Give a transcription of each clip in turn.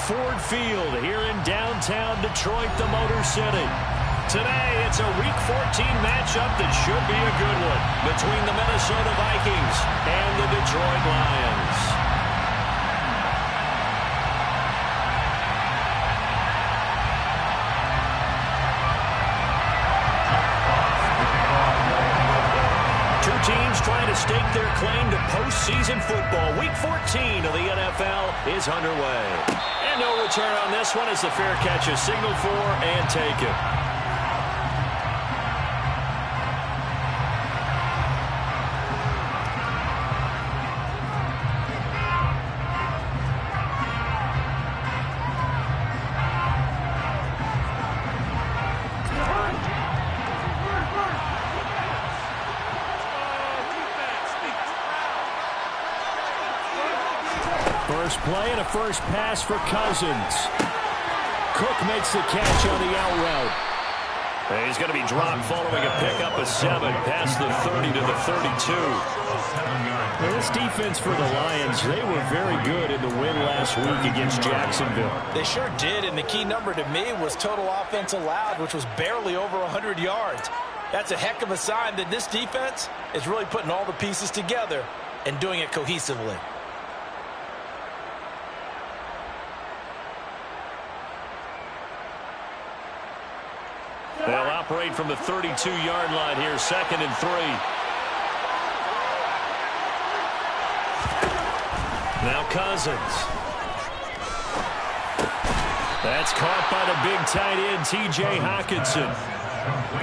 Ford Field here in downtown Detroit, the Motor City. Today, it's a Week 14 matchup that should be a good one between the Minnesota Vikings and the Detroit Lions. Teams trying to stake their claim to postseason football. Week 14 of the NFL is underway. And no return on this one as the fair catch is signaled for and taken. First play and a first pass for Cousins. Cook makes the catch on the out route. He's going to be dropped following a pickup of 7 past the 30 to the 32. Well, this defense for the Lions, they were very good in the win last week against Jacksonville. They sure did, and the key number to me was total offense allowed, which was barely over 100 yards. That's a heck of a sign that this defense is really putting all the pieces together and doing it cohesively. They'll operate from the 32-yard line here, 2nd and 3. Now Cousins. That's caught by the big tight end, T.J. Hockenson.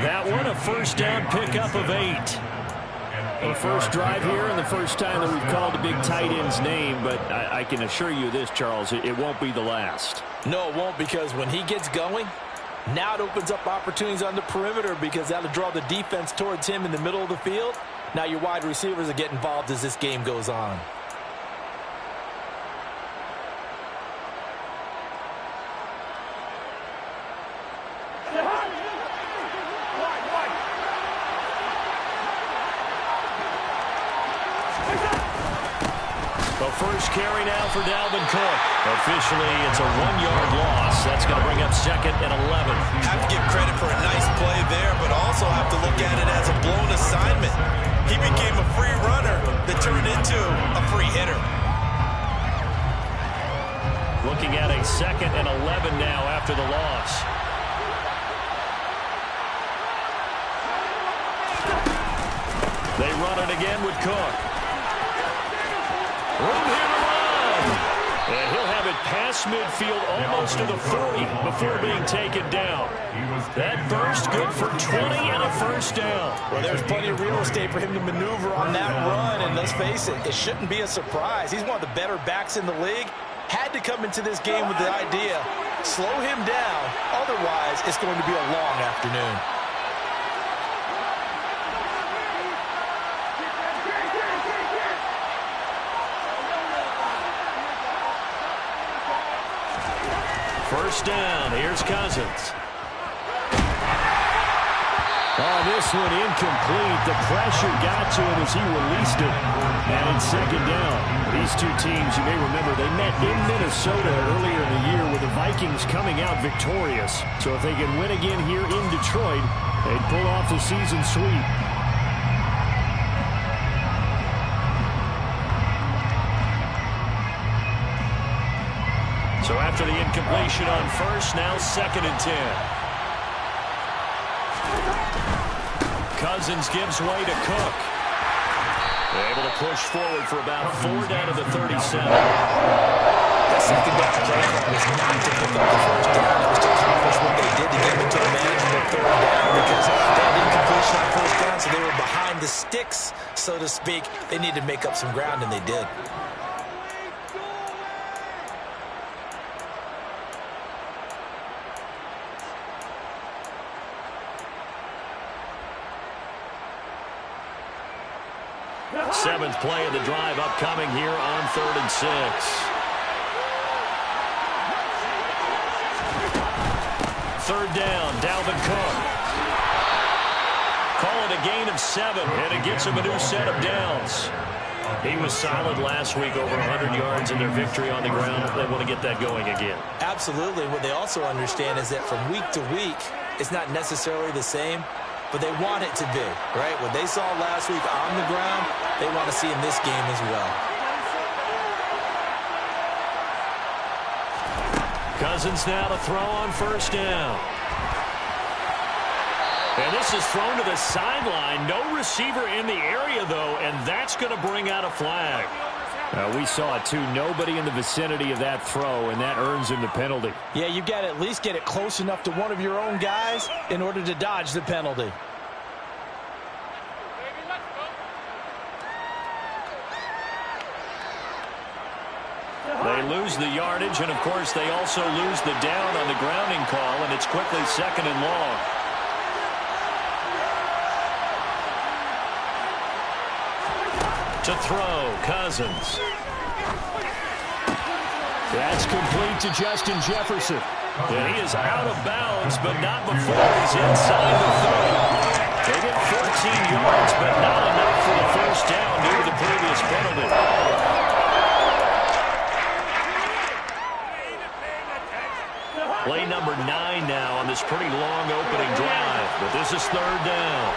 That one, a first down pickup of 8. The first drive here and the first time that we've called the big tight end's name, but I can assure you this, Charles, it won't be the last. No, it won't, because when he gets going, now it opens up opportunities on the perimeter because that'll draw the defense towards him in the middle of the field. Now your wide receivers will get involved as this game goes on. The first carry now for Dalvin Cook. Officially, it's a 1-yard loss. That's going to bring up 2nd and 11. Have to give credit for a nice play there, but also have to look at it as a blown assignment. He became a free runner that turned into a free hitter. Looking at a 2nd and 11 now after the loss. They run it again with Cook. Room here to run. And he'll have it past midfield almost to the 40 before being taken down. That burst good for 20 and a first down. Well, there's plenty of real estate for him to maneuver on that run, and let's face it, it shouldn't be a surprise. He's one of the better backs in the league. Had to come into this game with the idea, slow him down, otherwise it's going to be a long afternoon. First down, here's Cousins. Oh, this one incomplete. The pressure got to him as he released it. And it's 2nd down. These two teams, you may remember, they met in Minnesota earlier in the year with the Vikings coming out victorious. So if they can win again here in Detroit, they'd pull off the season sweep. So after the incompletion on first, now 2nd and 10. Cousins gives way to Cook. They're able to push forward for about 4 down to the 37. That 2nd down play call was not to pick up the first down. It was to accomplish what they did to get into a manageable 3rd down because they had incompletion on first down, so they were behind the sticks, so to speak. They needed to make up some ground, and they did. Seventh play of the drive upcoming here on 3rd and 6. Third down, Dalvin Cook. Call it a gain of 7, and it gets him a new set of downs. He was solid last week, over 100 yards in their victory on the ground. They want to get that going again. Absolutely. What they also understand is that from week to week, it's not necessarily the same, but they want it to be, right? What they saw last week on the ground, they want to see in this game as well. Cousins now to throw on first down. And this is thrown to the sideline. No receiver in the area, though, and that's going to bring out a flag. We saw it, too. Nobody in the vicinity of that throw, and that earns him the penalty. Yeah, you've got to at least get it close enough to one of your own guys in order to dodge the penalty. They lose the yardage, and, of course, they also lose the down on the grounding call, and it's quickly 2nd and long. To throw, Cousins. That's complete to Justin Jefferson. And he is out of bounds, but not before he's inside the 30. They get 14 yards, but not enough for the first down due to the previous penalty. Play number 9 now on this pretty long opening drive, but this is 3rd down.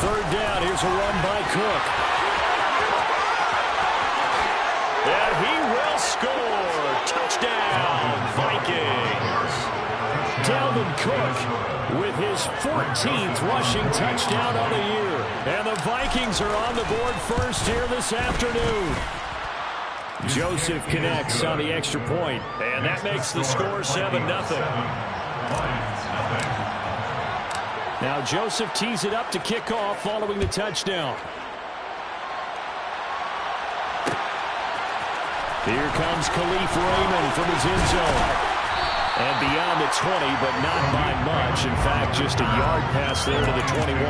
3rd down, here's a run by Cook. And he will score. Touchdown, Vikings. Dalvin Cook with his 14th rushing touchdown on the year. And the Vikings are on the board first here this afternoon. Joseph connects on the extra point, and that makes the score 7-0. Now Joseph tees it up to kick off following the touchdown. Here comes Khalif Raymond from his end zone. And beyond the 20, but not by much. In fact, just a yard pass there to the 21.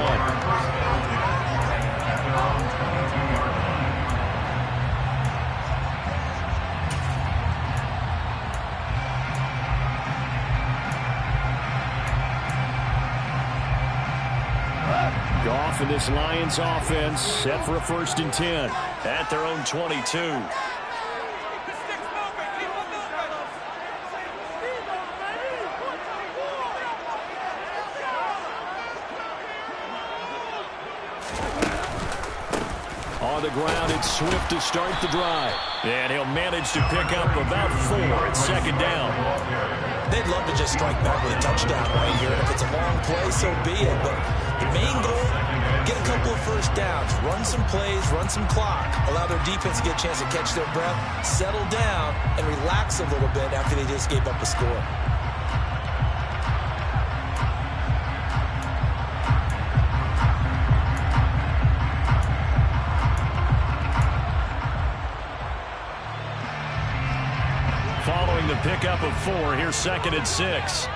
Goff and this Lions offense set for a 1st and 10 at their own 22. On the ground, it's Swift to start the drive. And he'll manage to pick up about 4 at 2nd down. They'd love to just strike back with a touchdown right here. And if it's a long play, so be it. But the main goal, get a couple of first downs, run some plays, run some clock, allow their defense to get a chance to catch their breath, settle down, and relax a little bit after they just gave up a score. Following the pickup of 4, here's 2nd and 6.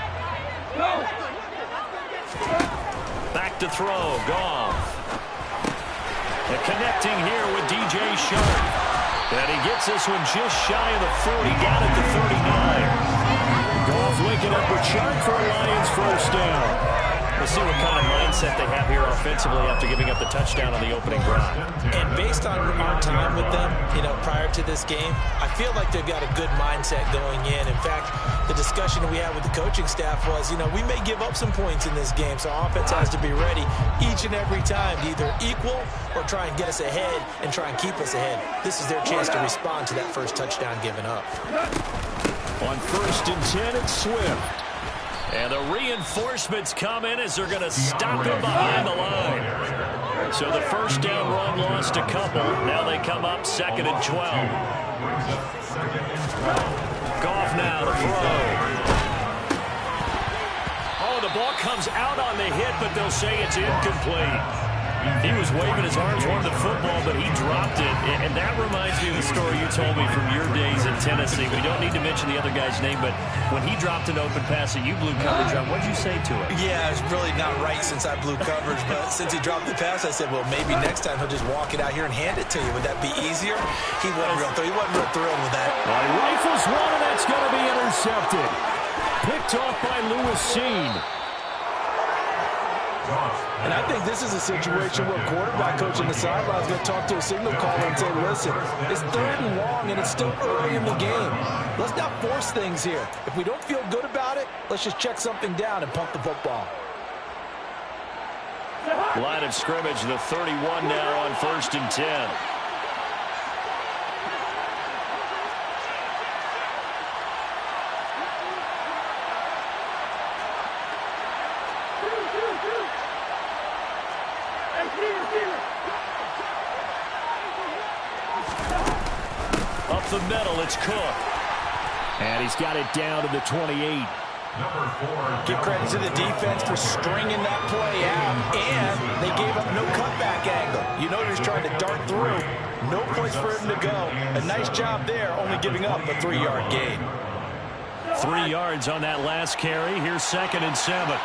Back to throw, Goff. And connecting here with DJ Sharp. And he gets this one just shy of the 40, got it to 39. Goff linking up with Sharp for a Lions first down. We'll see what kind of mindset they have here offensively after giving up the touchdown on the opening drive. And based on our time with them, prior to this game, I feel like they've got a good mindset going in. In fact, the discussion we had with the coaching staff was, we may give up some points in this game, so offense has to be ready each and every time to either equal or try and get us ahead and try and keep us ahead. This is their chance to respond to that first touchdown given up. On 1st and 10, it's Swift. And the reinforcements come in as they're going to stop him behind the line. So the first down run lost a couple. Now they come up 2nd and 12. Goff now to throw. Oh, the ball comes out on the hit, but they'll say it's incomplete. He was waving his arms, wanted the football, but he dropped it. And that reminds me of the story you told me from your days in Tennessee. We don't need to mention the other guy's name, but when he dropped an open pass that you blew coverage on, what did you say to him? Yeah, it's really not right since I blew coverage, but since he dropped the pass, I said, well, maybe next time he'll just walk it out here and hand it to you. Would that be easier? He wasn't real thrilled with that. Rifles one, and that's going to be intercepted. Picked off by Lewis Seen. And I think this is a situation where quarterback coach on the sideline is going to talk to a signal caller and say, listen, it's 3rd and long and it's still early in the game. Let's not force things here. If we don't feel good about it, let's just check something down and pump the football. Line of scrimmage, the 31 now on 1st and 10. Up the middle, it's Cook. And he's got it down to the 28. Give credit to the defense for stringing that play out, and they gave up no cutback angle. You know he was trying to dart through. No place for him to go. A nice job there, only giving up a 3-yard gain. 3 yards on that last carry. Here's 2nd and 7.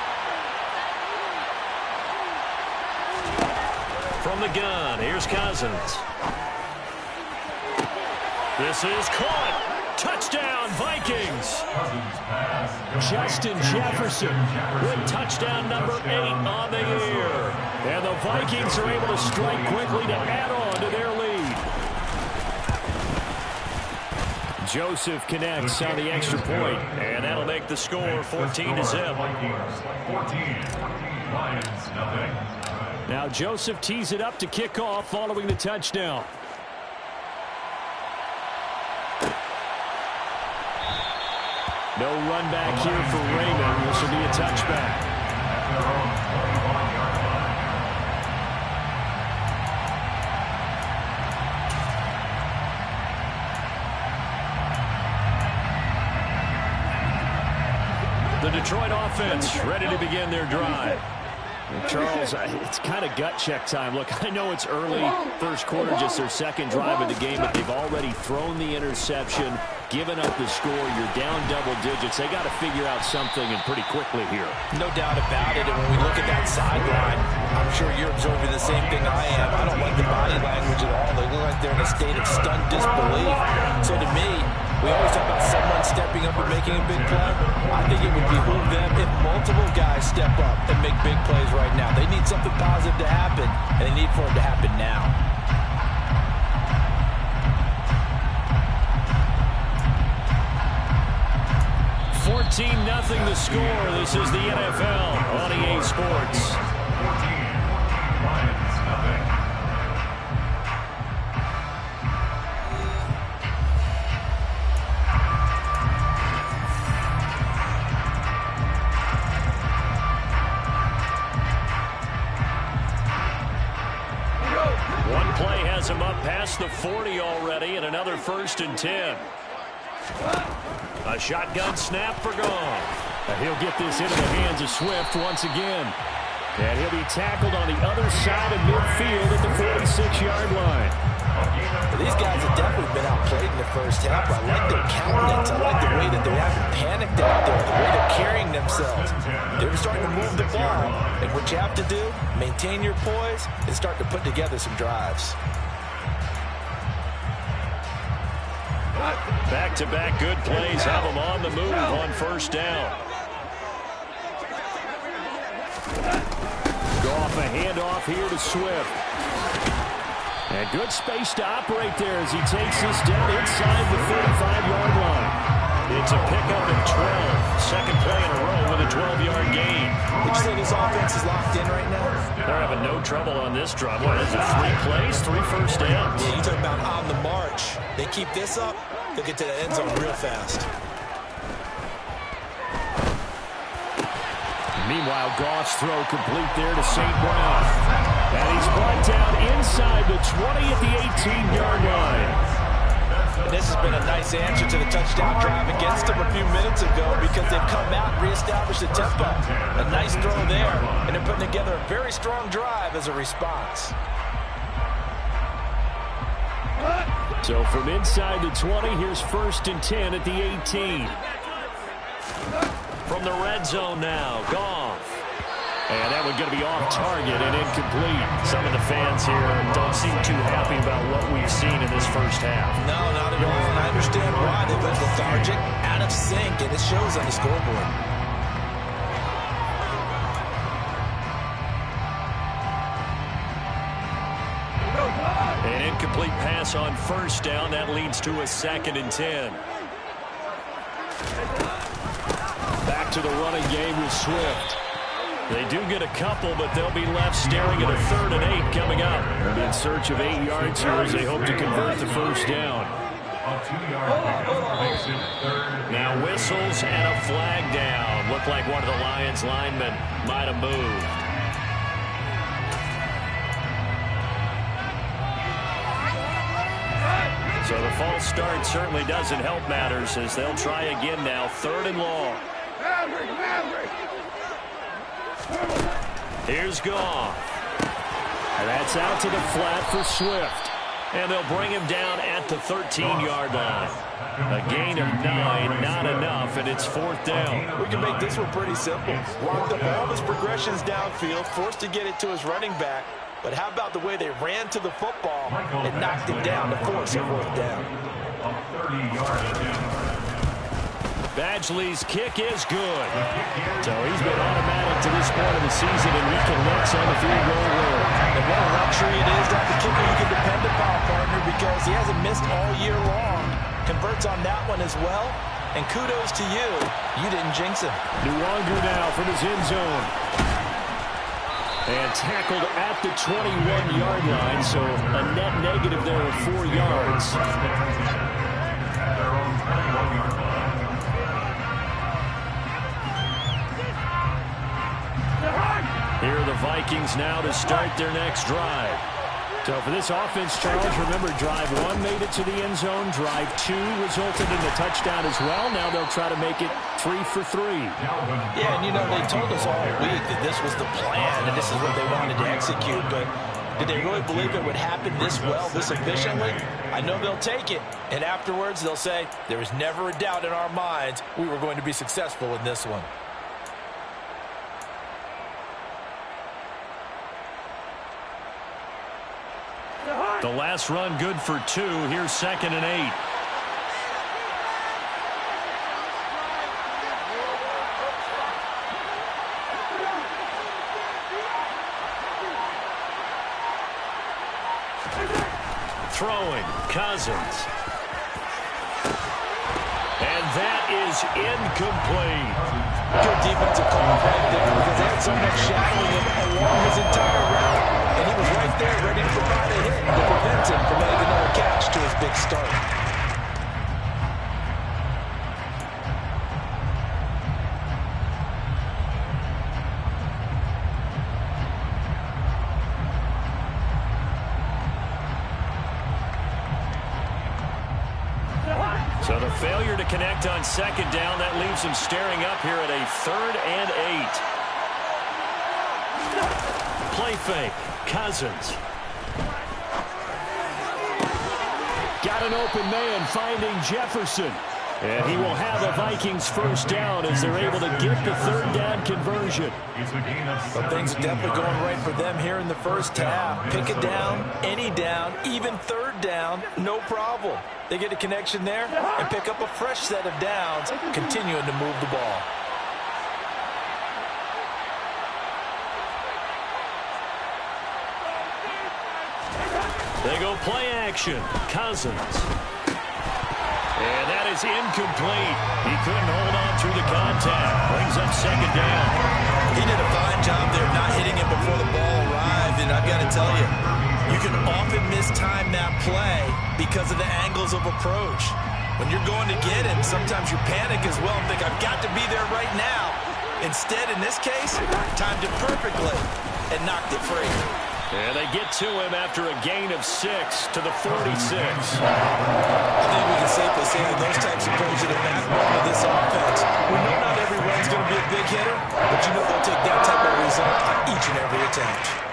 From the gun, here's Cousins. This is caught. Touchdown, Vikings. Justin Jefferson with touchdown number 8 on the year. And the Vikings are able to strike quickly to add on to their lead. Joseph connects on the extra point, and that'll make the score 14-0. Now Joseph tees it up to kick off following the touchdown. No run back here for Raymond. This will be a touchback. The Detroit offense ready to begin their drive. Charles, it's kind of gut check time. Look, I know it's early, first quarter, just their 2nd drive of the game, but they've already thrown the interception, given up the score. You're down double digits. They got to figure out something, and pretty quickly here. No doubt about it. And when we look at that sideline, I'm sure you're observing the same thing I am. I don't like the body language at all. They look like they're in a state of stunned disbelief. So to me, we always talk about someone stepping up and making a big play. I think it would behoove them if multiple guys step up and make big plays right now. They need something positive to happen, and they need for it to happen now. Nothing the score. This is the NFL on EA Sports. 14, Lions, nothing. One play has him up past the 40 already, and another 1st and 10. A shotgun snap for Goff. He'll get this into the hands of Swift once again. And he'll be tackled on the other side of midfield at the 46-yard line. These guys have definitely been outplayed in the first half. I like their countenance. I like the way that they haven't panicked out there, the way they're carrying themselves. They're starting to move the ball. And what you have to do, maintain your poise and start to put together some drives. Back-to-back good plays have them on the move on 1st down. Goff a handoff here to Swift. And good space to operate there as he takes this down inside the 35-yard line. It's a pickup at 12. Second play in a row with a 12-yard gain. Would you say this offense is locked in right now? They're having no trouble on this drive. What is it, 3 plays, 3 first downs? Yeah, you talk about on the march. They keep this up, they'll get to the end zone real fast. Meanwhile, Goff's throw complete there to St. Brown. And he's brought down inside the 20 at the 18-yard line. And this has been a nice answer to the touchdown drive against them a few minutes ago because they've come out and reestablished the tempo. A nice throw there, and they're putting together a very strong drive as a response. So from inside the 20, here's 1st and 10 at the 18. From the red zone now, Goff. And that one's going to be off target and incomplete. Some of the fans here don't seem too happy about what we've seen in this first half. No, not at all. And I understand why. They've been lethargic, out of sync, and it shows on the scoreboard. loss on first down. That leads to a 2nd and 10. Back to the running game with Swift. They do get a couple, but they'll be left staring at a 3rd and 8 coming up. In search of 8 yards here as they hope to convert the first down. Now whistles and a flag down. Looked like one of the Lions linemen might have moved. So the false start certainly doesn't help matters as they'll try again now. 3rd and long. Here's Goff. And that's out to the flat for Swift. And they'll bring him down at the 13-yard line. A gain of 9, not enough, and it's 4th down. We can make this one pretty simple. Locked up all his progressions downfield, forced to get it to his running back. But how about the way they ran to the football and knocked him down to force a 4th down? Badgley's kick is good. So he's been automatic to this point of the season, and he connects on the field goal line. And what a luxury it is to have the kicker you can depend upon, partner, because he hasn't missed all year long. Converts on that one as well. And kudos to you. You didn't jinx him. Nwangu now from his end zone. And tackled at the 21-yard line, so a net negative there of 4 yards. Here are the Vikings now to start their next drive. So for this offense, Charles, remember drive 1 made it to the end zone. Drive 2 resulted in a touchdown as well. Now they'll try to make it 3 for 3. Yeah, and you know, they told us all week that this was the plan and this is what they wanted to execute. But did they really believe it would happen this well, this efficiently? I know they'll take it. And afterwards, they'll say, there was never a doubt in our minds we were going to be successful in this one. The last run good for 2. Here's 2nd and 8. Throwing, Cousins. And that is incomplete. Good defensive call right there because they had so much shadowing him along his entire route. And he was right there ready to provide a hit to prevent him from making another catch to his big start. So the failure to connect on 2nd down, that leaves him staring up here at a 3rd and 8. Play fake. Cousins. Got an open man finding Jefferson. And he will have a Vikings first down as they're able to get the 3rd down conversion. But things are definitely going right for them here in the first half. Pick it down, any down, even 3rd down, no problem. They get a connection there and pick up a fresh set of downs, continuing to move the ball. They go play action. Cousins. And that is incomplete. He couldn't hold on through the contact. Brings up 2nd down. He did a fine job there of not hitting him before the ball arrived, and I've got to tell you, you can often mistime that play because of the angles of approach. When you're going to get him, sometimes you panic as well and think, I've got to be there right now. Instead, in this case, timed it perfectly and knocked it free. And they get to him after a gain of 6 to the 46. I think we can safely say that those types of plays are the backbone of this offense. We know not every run's going to be a big hitter, but you know they'll take that type of result on each and every attempt.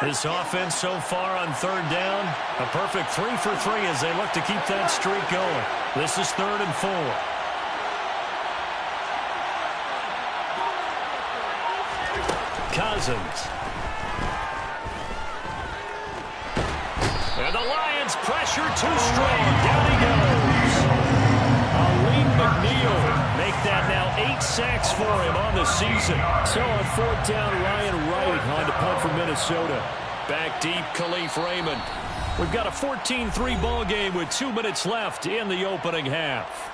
This offense so far on 3rd down, a perfect 3 for 3 as they look to keep that streak going. This is 3rd and 4. Cousins. And And the Lions pressure too strong. Down he goes. Aleem McNeil make that now 8 sacks for him on the season. So on 4th down, Ryan Wright on to punt for Minnesota. Back deep, Khalif Raymond. We've got a 14-3 ball game with 2 minutes left in the opening half.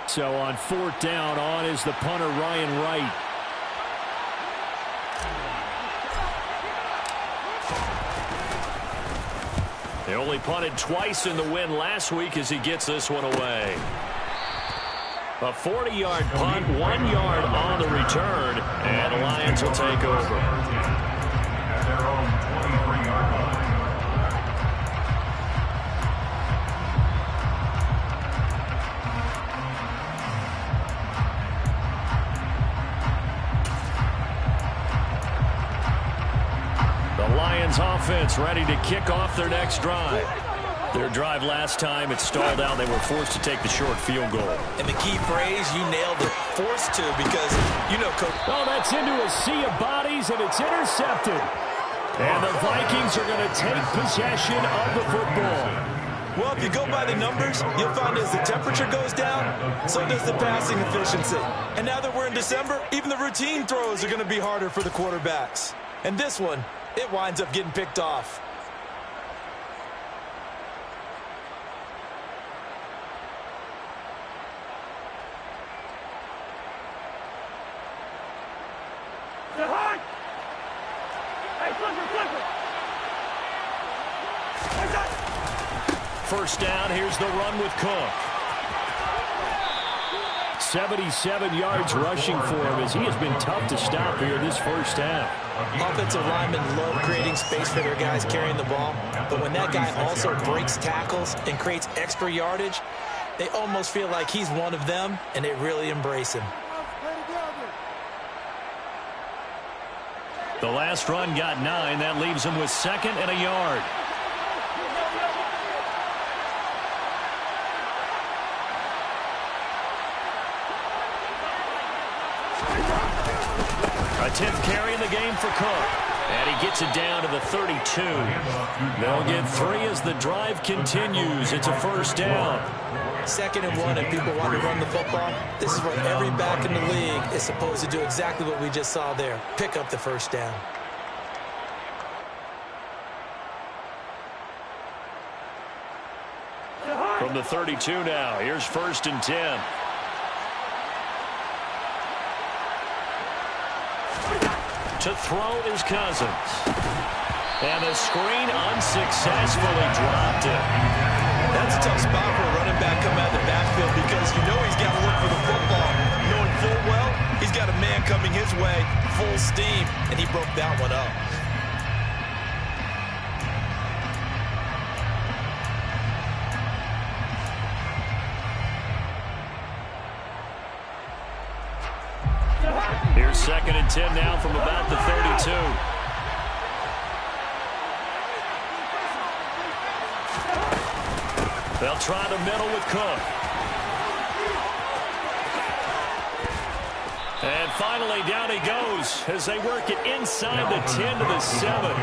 So on 4th down, on is the punter, Ryan Wright. He only punted twice in the win last week as he gets this one away. A 40-yard punt, 1 yard on the return, and the Lions will take over. At their own 23-yard line. The Lions offense ready to kick off their next drive. Their drive last time, it stalled out. They were forced to take the short field goal. And the key phrase, you nailed it, forced to, because, you know, Coach. Oh, that's into a sea of bodies, and it's intercepted. And the Vikings are going to take possession of the football. Well, if you go by the numbers, you'll find as the temperature goes down, so does the passing efficiency. And now that we're in December, even the routine throws are going to be harder for the quarterbacks. And this one, it winds up getting picked off. First down, here's the run with Cook. 77 yards rushing for him as he has been tough to stop here this first half. Offensive linemen love creating space for their guys carrying the ball, but when that guy also breaks tackles and creates extra yardage, they almost feel like he's one of them, and they really embrace him. The last run got 9. That leaves him with 2nd and a yard. A 10th carry in the game for Cook. And he gets it down to the 32. They'll get 3 as the drive continues. It's a first down. 2nd and 1, and people want to run the football. This is what every back in the league is supposed to do, exactly what we just saw there. Pick up the first down. From the 32 now, here's 1st and 10. To throw is Cousins. And the screen unsuccessfully dropped it. That's a tough spot for a running back coming out of the backfield because you know he's got to look for the football. Knowing full well, he's got a man coming his way, full steam, and he broke that one up. Here's 2nd and 10 now from about the 32. They'll try the middle with Cook. And finally, down he goes as they work it inside the 10 to the 7.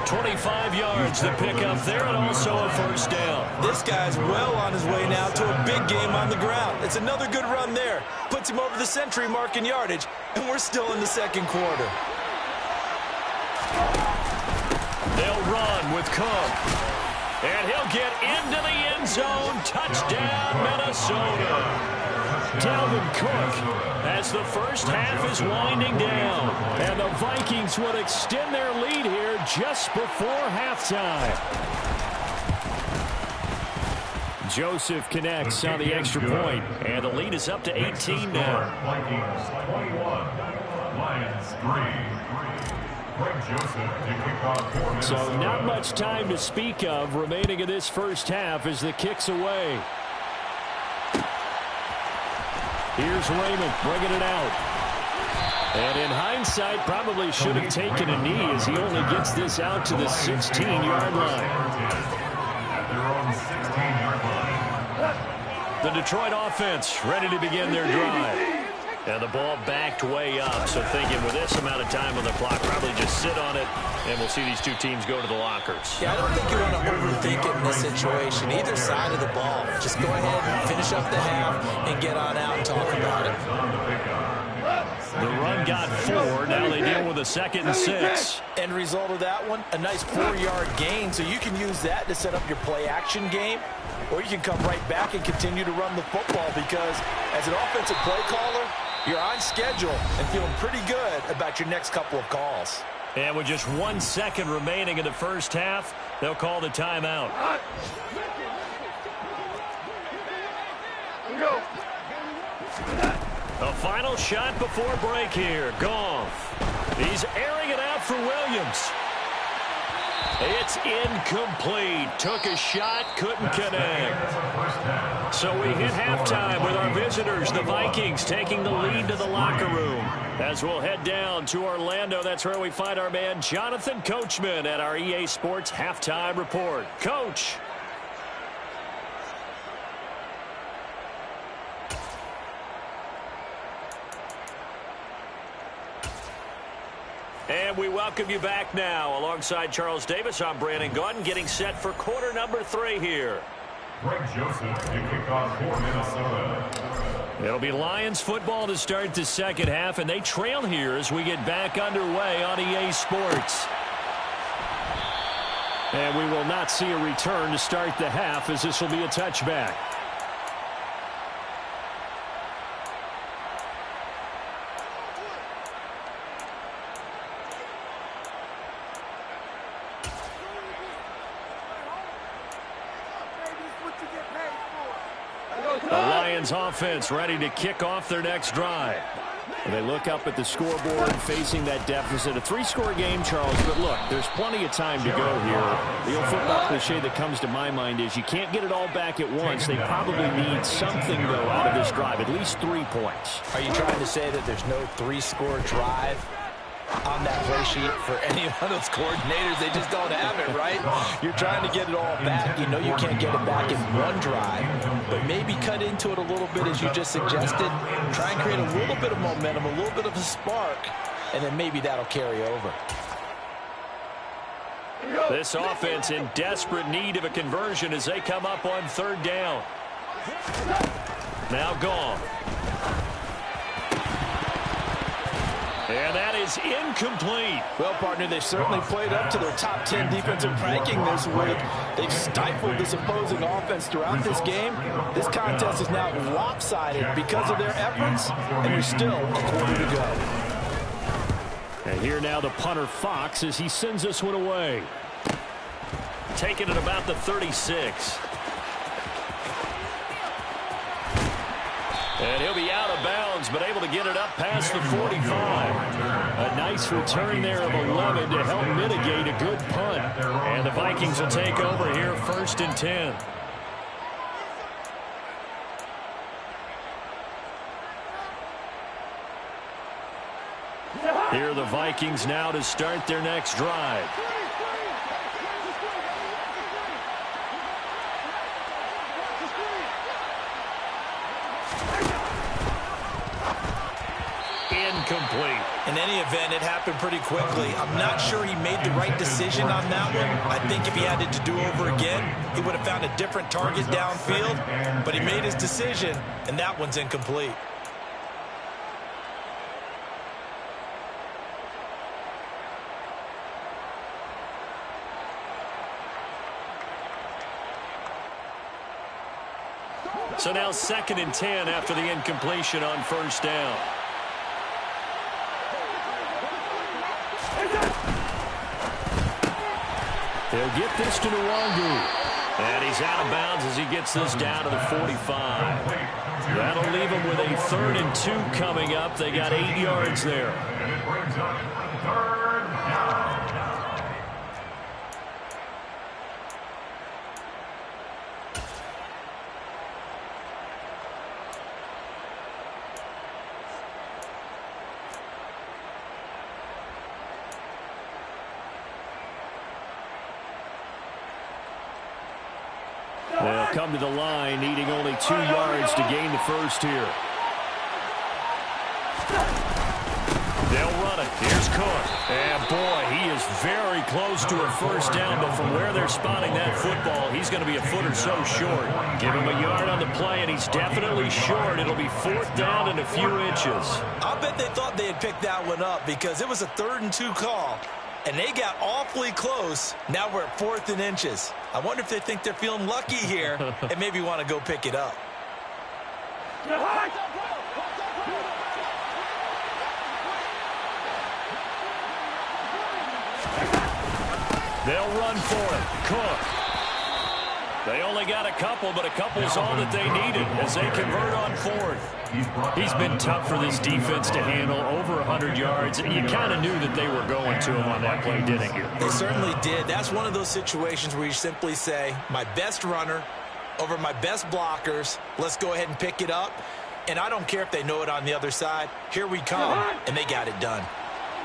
25 yards to pick up there, and also a first down. This guy's well on his way now to a big game on the ground. It's another good run there. Puts him over the century mark in yardage, and we're still in the 2nd quarter. They'll run with Cook. And he'll get into the end zone. Touchdown, Minnesota. Dalvin Cook as the first half is winding down. And the Vikings would extend their lead here just before halftime. Joseph connects on the extra point, and the lead is up to 18 now. Vikings 21, Lions 3. So not much time to speak of remaining in this first half as the kick's away. Here's Raymond bringing it out. And in hindsight, probably should have taken a knee as he only gets this out to the 16-yard line. At their own 16-yard line. The Detroit offense ready to begin their drive. And the ball backed way up, so thinking with this amount of time on the clock, probably just sit on it, And we'll see these two teams go to the lockers. Yeah, I don't think you want to overthink it in this situation. Either side of the ball. Just go ahead and finish up the half and get on out and talk about it. The run got 4. Now they deal with a 2nd and 6. End result of that one, a nice 4-yard gain. So you can use that to set up your play-action game, or you can come right back and continue to run the football because as an offensive play caller, you're on schedule and feeling pretty good about your next couple of calls. And with just 1 second remaining in the first half, they'll call the timeout. A final shot before break here. Goff. He's airing it out for Williams. It's incomplete. Took a shot, couldn't connect. So we hit halftime with our visitors, the Vikings, taking the lead to the locker room. As we'll head down to Orlando, that's where we find our man Jonathan Coachman at our EA Sports Halftime Report. Coach. And we welcome you back now. Alongside Charles Davis, I'm Brandon Gaudin, getting set for quarter number 3 here. Greg Joseph to kick off for Minnesota. It'll be Lions football to start the second half, and they trail here as we get back underway on EA Sports. And we will not see a return to start the half, as this will be a touchback. The Lions offense ready to kick off their next drive. They look up at the scoreboard facing that deficit. A 3-score game, Charles, but look, there's plenty of time to go here. The old football cliche that comes to my mind is you can't get it all back at once. They probably need something, though, out of this drive, at least 3 points. Are you trying to say that there's no 3-score drive on that play sheet for any of those coordinators? They just don't have it, right? You're trying to get it all back. You know you can't get it back in one drive, but maybe cut into it a little bit as you just suggested. Try and create a little bit of momentum, a little bit of a spark, and then maybe that'll carry over. This offense in desperate need of a conversion as they come up on 3rd down. Now gone. And that is incomplete. Well, partner, they certainly played up to their top 10 defensive ranking this week. They've stifled this opposing offense throughout this game. This contest is now lopsided because of their efforts, and there's still a quarter to go. And here now the punter Fox as he sends this one away. Taking it about the 36. And he'll be out of bounds, but able to get it up past the 45. A nice return there of 11 to help mitigate a good punt. And the Vikings will take over here 1st and 10. Here are the Vikings now to start their next drive. Incomplete. In any event, it happened pretty quickly. I'm not sure he made the right decision on that one. I think if he had it to do over again, he would have found a different target downfield, but he made his decision, and that one's incomplete. So now 2nd and 10 after the incompletion on 1st down. He'll get this to Nwangu. And he's out of bounds as he gets this down to the 45. That'll leave him with a 3rd and 2 coming up. They got 8 yards there. And it brings up 3rd down. They'll come to the line, needing only 2 yards to gain the first here. They'll run it. Here's Cook. And, boy, he is very close to a first down, but from where they're spotting that football, he's going to be a foot or so short. Give him a yard on the play, and he's definitely short. It'll be 4th down and a few inches. I'll bet they thought they had picked that one up because it was a 3rd and 2 call, and they got awfully close. Now we're at 4th and inches. I wonder if they think they're feeling lucky here and maybe want to go pick it up. They'll run for it. Cook. They only got a couple, but a couple's all that they needed as they convert on 4th. He's been tough for this defense to handle, over 100 yards. You kind of knew that they were going to him on that play, didn't you? They certainly did. That's one of those situations where you simply say, my best runner over my best blockers, let's go ahead and pick it up. And I don't care if they know it on the other side. Here we come, and they got it done.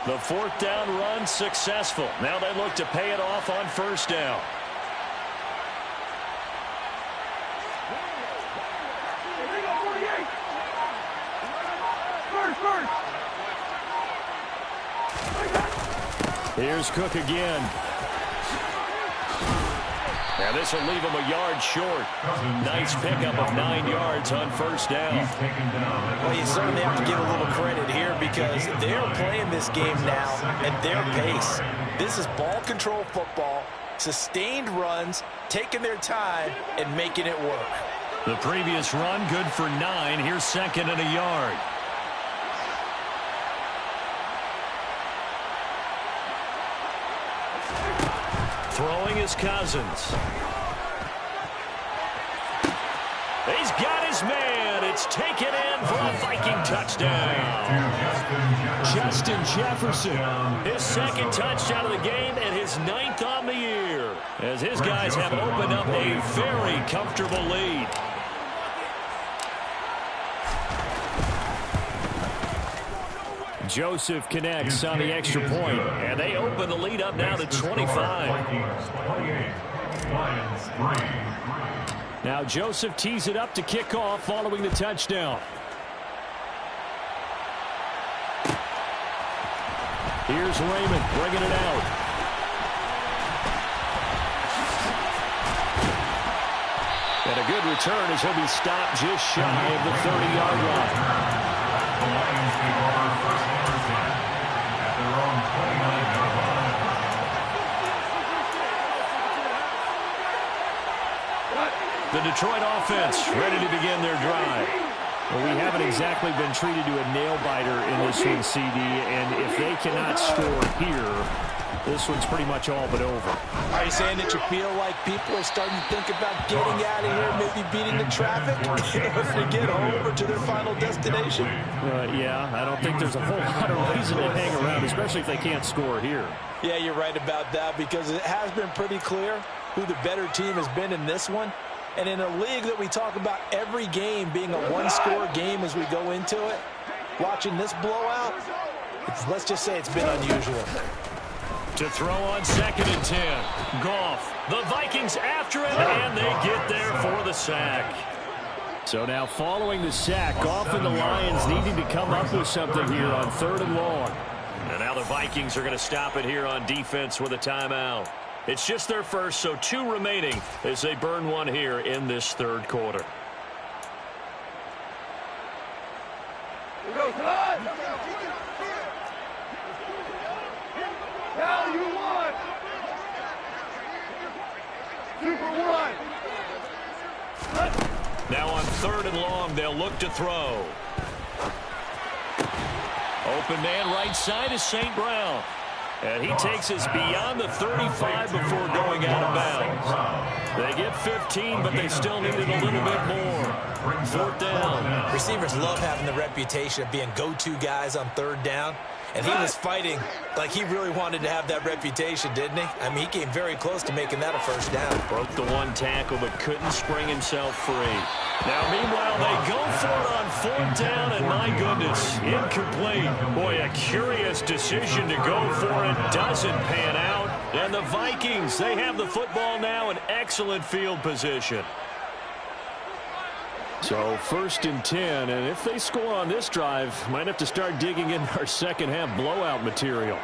The 4th down run successful. Now they look to pay it off on 1st down. Here's Cook again. Now this will leave him a yard short. Nice pickup of 9 yards on 1st down. Well, you certainly have to give a little credit here because they're playing this game now at their pace. This is ball control football, sustained runs, taking their time, and making it work. The previous run good for 9. Here's 2nd and a yard. Throwing is Cousins. He's got his man. It's taken in for a Viking touchdown. Justin Jefferson, his 2nd touchdown of the game and his 9th on the year, as his guys have opened up a very comfortable lead. Joseph connects on the extra point, and they open the lead up now to 25. Now Joseph tees it up to kick off following the touchdown. Here's Raymond bringing it out. And a good return as he'll be stopped just shy of the 30-yard line. The Lions take over first and 10 at their own 29-yard line. The Detroit offense ready to begin their drive. Well, we haven't exactly been treated to a nail-biter in this one, CD, and if they cannot score here, this one's pretty much all but over. Are you saying that you feel like people are starting to think about getting out of here, maybe beating the traffic in order to get over to their final destination? Yeah, I don't think there's a whole lot of reason to hang around, especially if they can't score here. Yeah, you're right about that because it has been pretty clear who the better team has been in this one. And in a league that we talk about every game being a one-score game as we go into it, watching this blowout, let's just say it's been unusual. To throw on 2nd and 10. Goff. The Vikings after him, and they get there for the sack. So now following the sack, Goff and the Lions needing to come up with something here on 3rd and long. And now the Vikings are going to stop it here on defense with a timeout. It's just their first, so 2 remaining as they burn one here in this 3rd quarter. Now you won! Super one! Now on 3rd and long, they'll look to throw. Open man right side is St. Brown. And he takes us beyond the 35 before going out of bounds. They get 15, but they still needed a little bit more. 4th down. Receivers love having the reputation of being go-to guys on 3rd down. And he was fighting like he really wanted to have that reputation, didn't he? I mean, he came very close to making that a 1st down. Broke the 1 tackle, but couldn't spring himself free. Now, meanwhile, they go for it on 4th down, and my goodness, incomplete. Boy, a curious decision to go for it. Doesn't pan out. And the Vikings, they have the football now in excellent field position. So 1st and 10, and if they score on this drive, might have to start digging in our second half blowout material.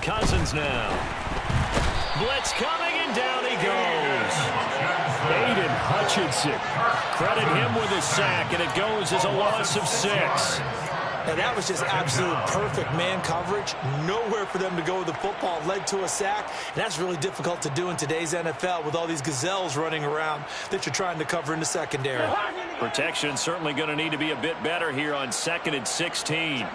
Cousins now. Blitz coming, and down he goes. Aiden Hutchinson. Credit him with a sack, and it goes as a loss of 6. And that was just absolute perfect man coverage. Nowhere for them to go with the football. Led to a sack. And that's really difficult to do in today's NFL with all these gazelles running around that you're trying to cover in the secondary. Protection certainly going to need to be a bit better here on 2nd and 16.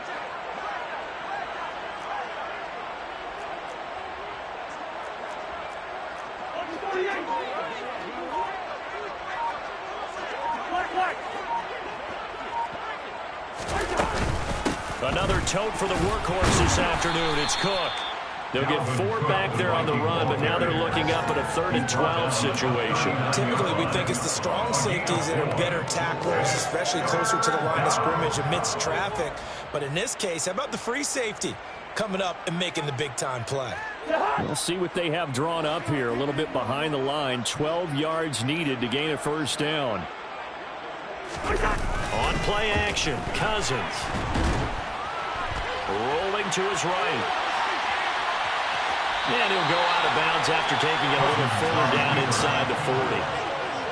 Another tote for the workhorse this afternoon. It's Cook. They'll get 4 back there on the run, but now they're looking up at a 3rd and 12 situation. Typically, we think it's the strong safeties that are better tacklers, especially closer to the line of scrimmage amidst traffic. But in this case, how about the free safety coming up and making the big-time play? We'll see what they have drawn up here. A little bit behind the line. 12 yards needed to gain a 1st down. On play action, Cousins. Rolling to his right. And he'll go out of bounds after taking it a little further down inside the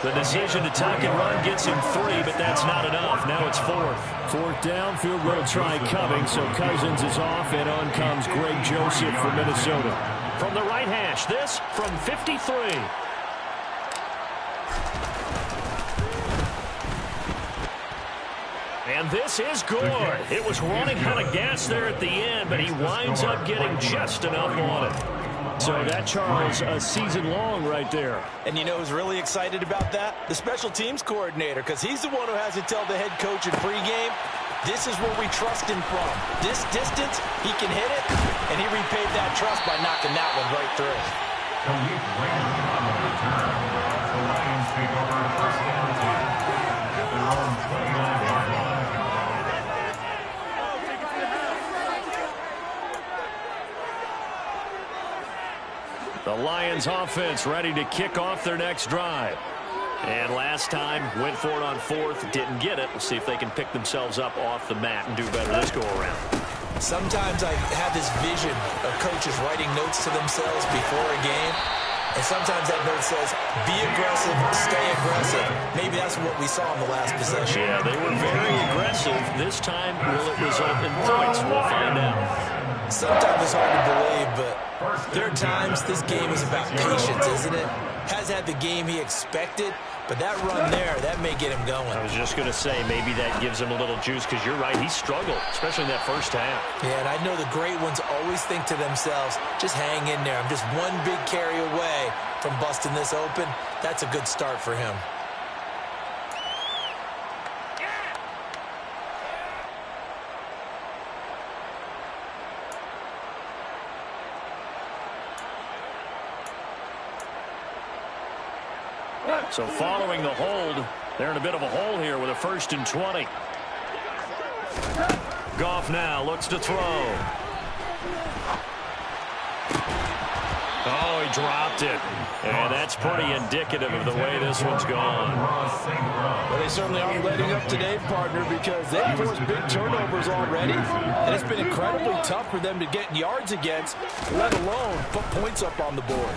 40. The decision to tuck and run gets him 3, but that's not enough. Now it's 4th. 4th down, field goal try coming, so Cousins is off, and on comes Greg Joseph from Minnesota. From the right hash, this from 53. And this is good. It was running out of gas there at the end, but he winds up getting just enough on it. So that, Charles, a season long right there. And you know who's really excited about that? The special teams coordinator, because he's the one who has to tell the head coach in pregame, this is where we trust him from. This distance, he can hit it, and he repaid that trust by knocking that one right through. The Lions take over 1st and 10 at their own 29-yard line. The Lions offense ready to kick off their next drive. And last time, went for it on 4th, didn't get it. We'll see if they can pick themselves up off the mat and do better this go-around. Sometimes I have this vision of coaches writing notes to themselves before a game. And sometimes that note says, be aggressive, stay aggressive. Maybe that's what we saw in the last possession. Yeah, they were very aggressive. This time, will it result in points? We'll find out. Sometimes it's hard to believe, but there are times this game is about patience, isn't it? Has had the game he expected, but that run there, that may get him going. I was just going to say, maybe that gives him a little juice, because you're right, he struggled, especially in that 1st half. Yeah, and I know the great ones always think to themselves, just hang in there. I'm just one big carry away from busting this open. That's a good start for him. So following the hold, they're in a bit of a hole here with a 1st and 20. Goff now looks to throw. Oh, he dropped it. And that's pretty indicative of the way this one's gone. Well, they certainly aren't letting up today, partner, because they've forced big turnovers already. And it's been incredibly tough for them to get yards against, let alone put points up on the board.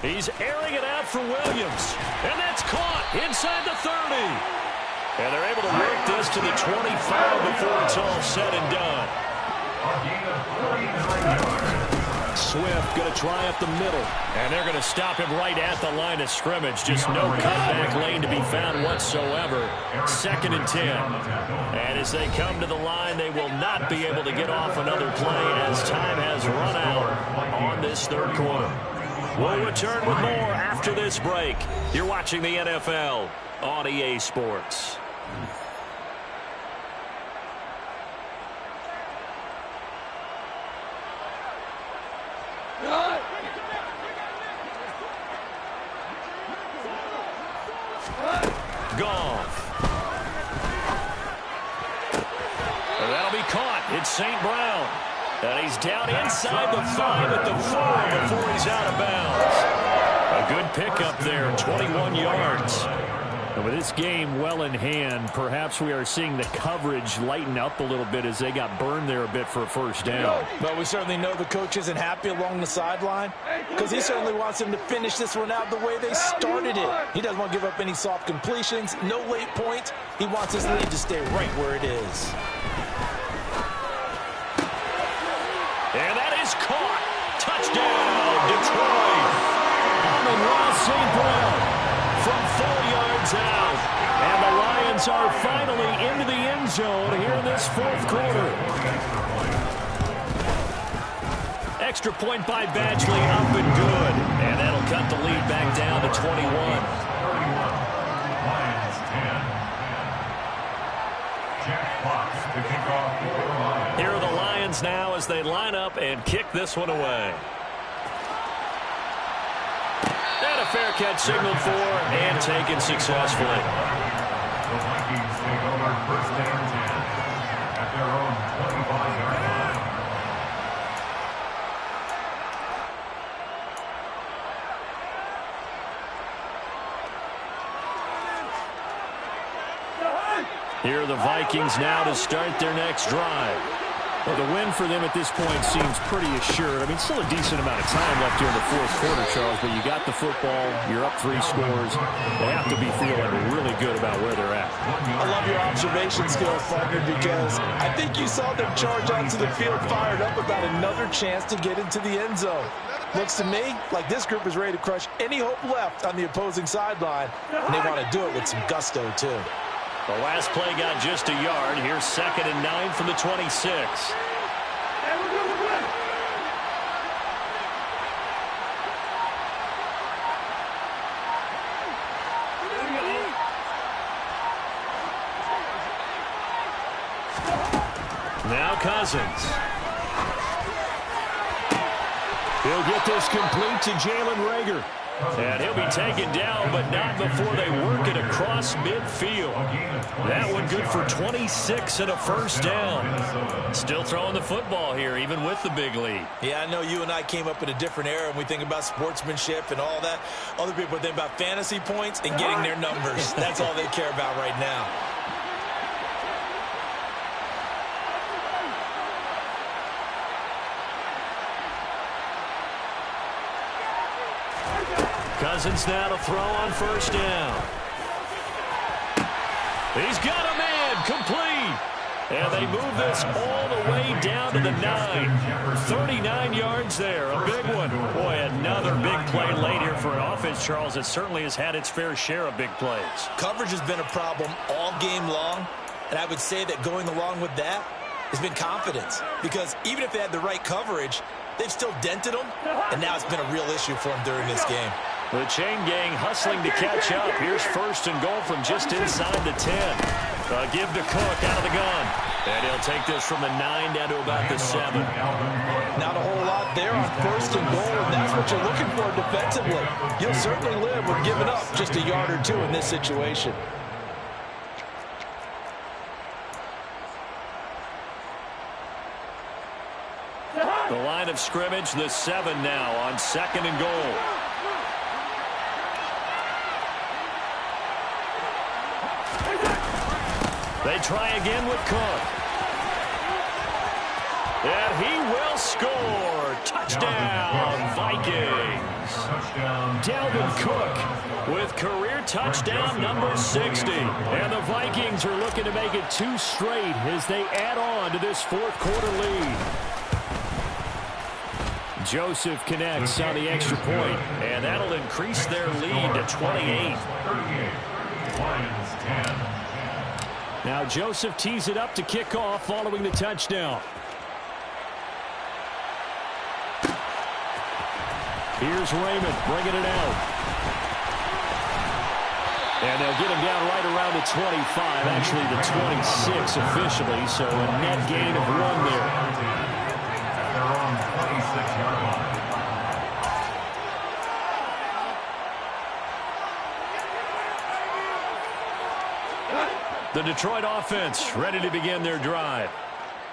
He's airing it out for Williams. And that's caught inside the 30. And they're able to work this to the 25 before it's all said and done. Swift going to try up the middle. And they're going to stop him right at the line of scrimmage. Just no cutback lane to be found whatsoever. 2nd and 10. And as they come to the line, they will not be able to get off another play as time has run out on this 3rd quarter. We'll return with more after this break. You're watching the NFL on EA Sports. Goff. And that'll be caught. It's St. Brown. And he's down inside the 5 at the 4 before he's out of bounds. pickup there, 21 yards. And with this game well in hand, perhaps we are seeing the coverage lighten up a little bit as they got burned there a bit for a first down. But we certainly know the coach isn't happy along the sideline because he certainly wants them to finish this one out the way they started it. He doesn't want to give up any soft completions, no late points. He wants his lead to stay right where it is. And that is caught. Touchdown, Detroit. Amon-Ra St. Brown from 4 yards out. And the Lions are finally into the end zone here in this fourth quarter. Extra point by Badgley, up and good. And that'll cut the lead back down to 21. Lions 10. Jack Fox to kick off for the Lions. Here are the Lions now as they line up and kick this one away. And a fair catch signaled for and taken successfully. The Vikings take over first and 10 at their own 25-yard line. Here are the Vikings now to start their next drive. Well, the win for them at this point seems pretty assured. I mean, still a decent amount of time left here in the fourth quarter, Charles, but you got the football, you're up 3 scores. They have to be feeling really good about where they're at. I love your observation skills, partner, because I think you saw them charge onto the field fired up about another chance to get into the end zone. Looks to me like this group is ready to crush any hope left on the opposing sideline, and they want to do it with some gusto, too. The last play got just a yard. Here's 2nd and 9 from the 26. Now Cousins. He'll get this complete to Jalen Reagor. And he'll be taken down, but not before they work it across midfield. That one good for 26 and a first down. Still throwing the football here, even with the big lead. Yeah, I know you and I came up in a different era, and we think about sportsmanship and all that. Other people think about fantasy points and getting their numbers. That's all they care about right now. Cousins now to throw on first down. He's got a man, complete. And they move this all the way down to the 9. 39 yards there, a big one. Boy, another big play late here for an offense, Charles, that certainly has had its fair share of big plays. Coverage has been a problem all game long, and I would say that going along with that has been confidence. Because even if they had the right coverage, they've still dented them, and now it's been a real issue for them during this game. The chain gang hustling to catch up. Here's 1st and goal from just inside the 10. Give to Cook out of the gun. And he'll take this from the 9 down to about the 7. Not a whole lot there on 1st and goal, and that's what you're looking for defensively. You'll certainly live with giving up just a yard or 2 in this situation. The line of scrimmage, the 7 now on 2nd and goal. They try again with Cook. And he will score. Touchdown, Vikings. Dalvin Cook with career touchdown number 60. And the Vikings are looking to make it 2 straight as they add on to this fourth quarter lead. Joseph connects on the extra point, and that'll increase their lead to 28. Lions 10. Now Joseph tees it up to kick off following the touchdown. Here's Raymond bringing it out. And they'll get him down right around the 25, actually the 26 officially, so a net gain of 1 there. At their own 26-yard line. The Detroit offense ready to begin their drive.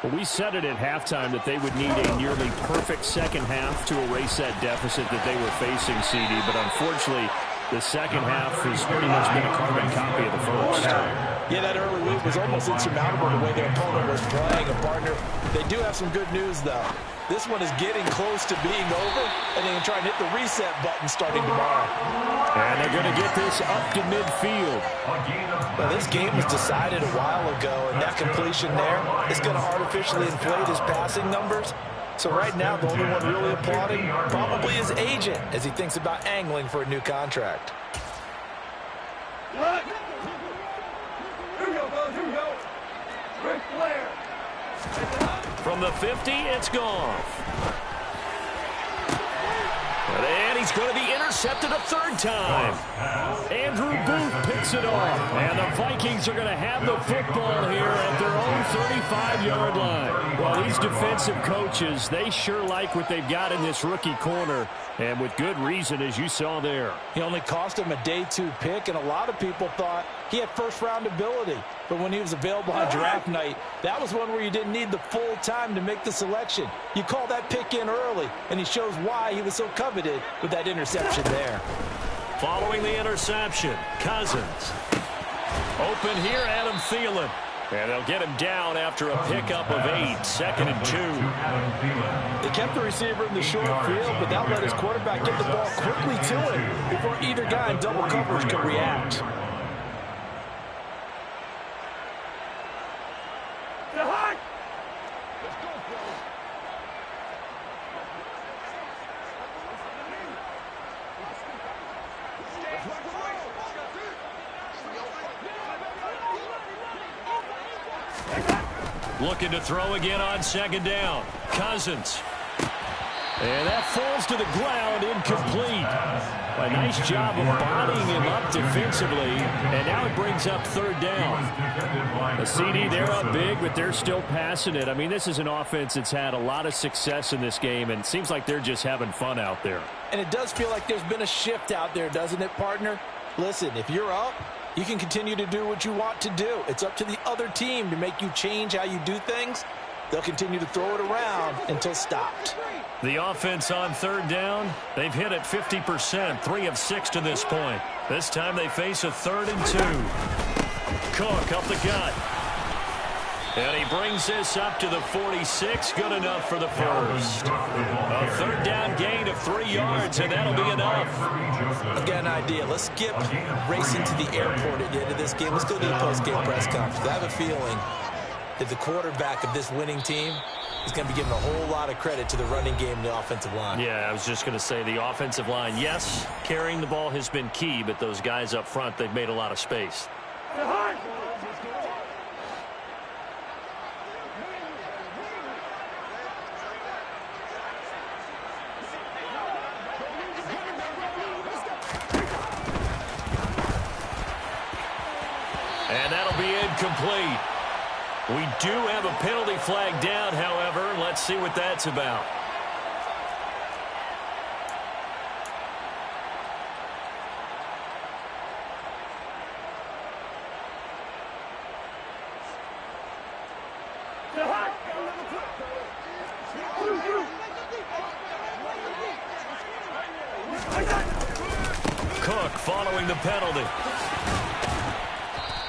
Well, we said it at halftime that they would need a nearly perfect second half to erase that deficit that they were facing, CD. But unfortunately, the second half has pretty much been a carbon copy of the first. Yeah, that early lead was almost insurmountable the way their opponent was playing. And, partner, they do have some good news, though. This one is getting close to being over, and they can try and hit the reset button starting tomorrow. And they're going to get this up to midfield. Well, this game was decided a while ago, and that completion there is going to artificially inflate his passing numbers. So right now, the only one really applauding probably his agent as he thinks about angling for a new contract. Here we go, fellas, here we go. Ric Flair. From the 50, it's Goff. And he's going to be intercepted a third time. Andrew Booth picks it off. And the Vikings are going to have the football here at their own 35-yard line. Well, these defensive coaches, they sure like what they've got in this rookie corner. And with good reason, as you saw there. He only cost him a day 2 pick, and a lot of people thought he had first-round ability. But when he was available on draft night, that was one where you didn't need the full time to make the selection. You call that pick in early, and he shows why he was so coveted with that interception there. Following the interception, Cousins. Open here, Adam Thielen. And they'll get him down after a pickup of 8, 2nd and 2. They kept the receiver in the short field, but that let his quarterback get the ball quickly to him before either guy in double coverage could react. Looking to throw again on 2nd down. Cousins. And that falls to the ground, incomplete. A nice job of bodying him up defensively. And now it brings up 3rd down. A CD, they're up big, but they're still passing it. I mean, this is an offense that's had a lot of success in this game, and it seems like they're just having fun out there. And it does feel like there's been a shift out there, doesn't it, partner? Listen, if you're up, you can continue to do what you want to do. It's up to the other team to make you change how you do things. They'll continue to throw it around until stopped. The offense on 3rd down, they've hit it 50%, 3 of 6 to this point. This time they face a 3rd and 2. Cook up the gut. And he brings this up to the 46, good enough for the first. A 3rd down gain of 3 yards, and that'll be enough. I've got an idea. Let's skip racing to the airport at the end of this game. Let's go to the post-game press conference. I have a feeling that the quarterback of this winning team is going to be given a whole lot of credit to the running game and the offensive line. Yeah, I was just going to say the offensive line, yes, carrying the ball has been key, but those guys up front, they've made a lot of space. And that'll be incomplete. We do have a penalty flag down, however. Let's see what that's about. Cook following the penalty.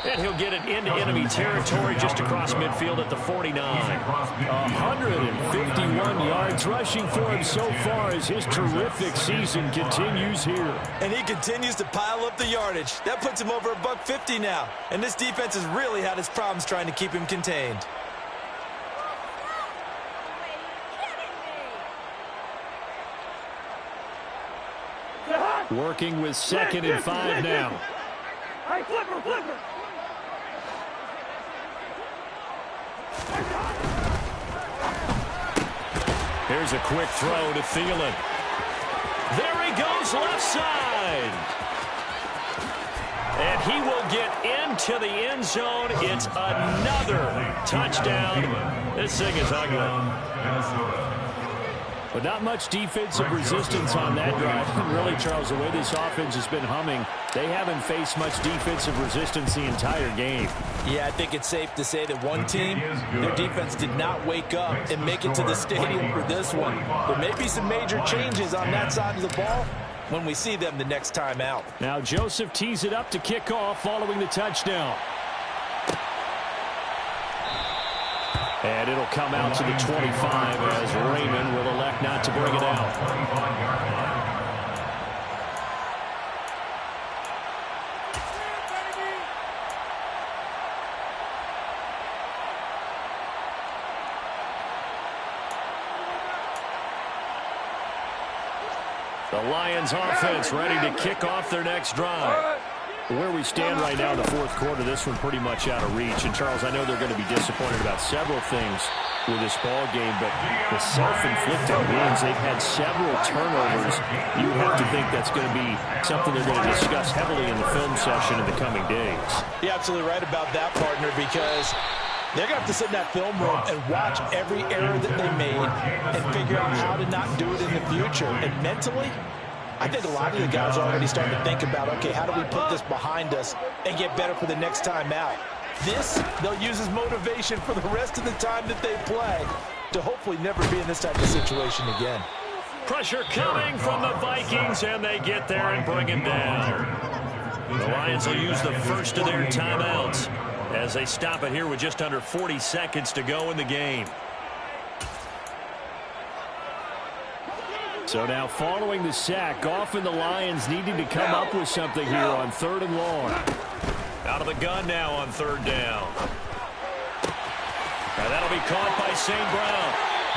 And he'll get it into enemy territory just across midfield at the 49. 151 yards rushing for him so far as his terrific season continues here. And he continues to pile up the yardage. That puts him over $150 now. And this defense has really had its problems trying to keep him contained. Working with 2nd and 5 now. Hey, flipper, flipper. Here's a quick throw to Thielen. There he goes left side. And he will get into the end zone. It's another touchdown. This thing is ugly. But not much defensive resistance on that drive. And really, Charles, the way this offense has been humming, they haven't faced much defensive resistance the entire game. Yeah, I think it's safe to say that one team, their defense did not wake up and make it to the stadium for this one. There may be some major changes on that side of the ball when we see them the next time out. Now Joseph tees it up to kick off following the touchdown. And it'll come out to the 25 as Raymond will elect not to bring it out. The Lions offense ready to kick off their next drive. Where we stand right now in the fourth quarter, this one pretty much out of reach. And, Charles, I know they're going to be disappointed about several things with this ball game, but the self-inflicted wounds, they've had several turnovers. You have to think that's going to be something they're going to discuss heavily in the film session in the coming days. You're absolutely right about that, partner, because they're going to have to sit in that film room and watch every error that they made and figure out how to not do it in the future. And mentally, I think a lot of the guys are already starting to think about, okay, how do we put this behind us and get better for the next time out? This, they'll use as motivation for the rest of the time that they play to hopefully never be in this type of situation again. Pressure coming from the Vikings, and they get there and bring him down. The Lions will use the first of their timeouts as they stop it here with just under 40 seconds to go in the game. So now following the sack, Goff and the Lions needing to come up with something here on 3rd and long. Out of the gun now on 3rd down. And that'll be caught by St. Brown.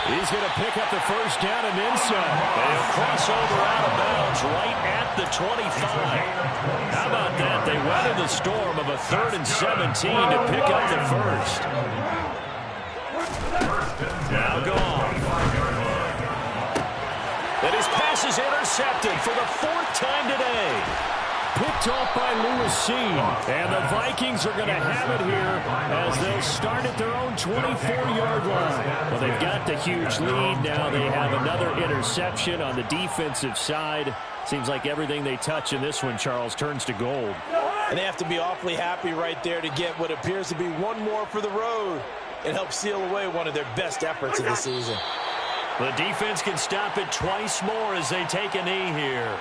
He's going to pick up the first down and then some. And he'll cross over out of bounds right at the 25. How about that? They weathered the storm of a 3rd and 17 to pick up the first. Now Goff. And his pass is intercepted for the 4th time today. Picked off by Lewis Seen. And the Vikings are going to have it here as they'll start at their own 24-yard line. Well, they've got the huge lead. Now they have another interception on the defensive side. Seems like everything they touch in this one, Charles, turns to gold. And they have to be awfully happy right there to get what appears to be one more for the road. It helps seal away one of their best efforts of the season. The defense can stop it twice more as they take a knee here.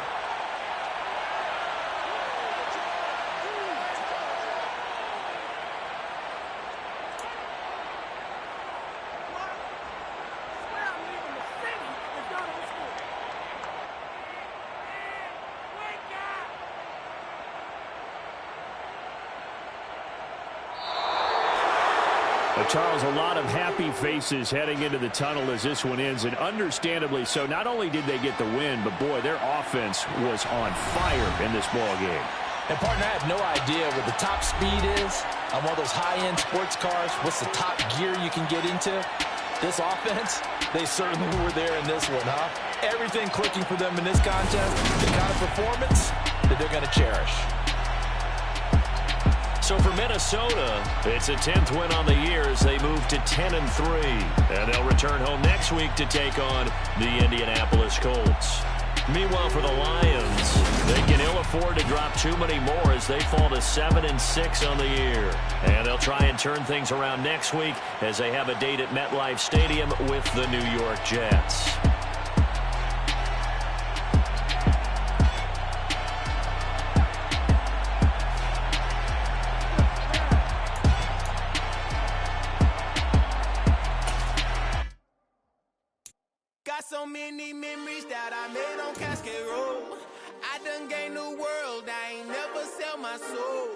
Charles, a lot of happy faces heading into the tunnel as this one ends, and understandably so. Not only did they get the win, but, boy, their offense was on fire in this ball game. And, partner, I have no idea what the top speed is on one of those high-end sports cars. What's the top gear you can get into? This offense, they certainly were there in this one, huh? Everything clicking for them in this contest, the kind of performance that they're going to cherish. So for Minnesota, it's a 10th win on the year as they move to 10-3. And they'll return home next week to take on the Indianapolis Colts. Meanwhile, for the Lions, they can ill afford to drop too many more as they fall to 7-6 on the year. And they'll try and turn things around next week as they have a date at MetLife Stadium with the New York Jets. So many memories that I made on Cascade Road. I done gained the world, I ain't never sell my soul.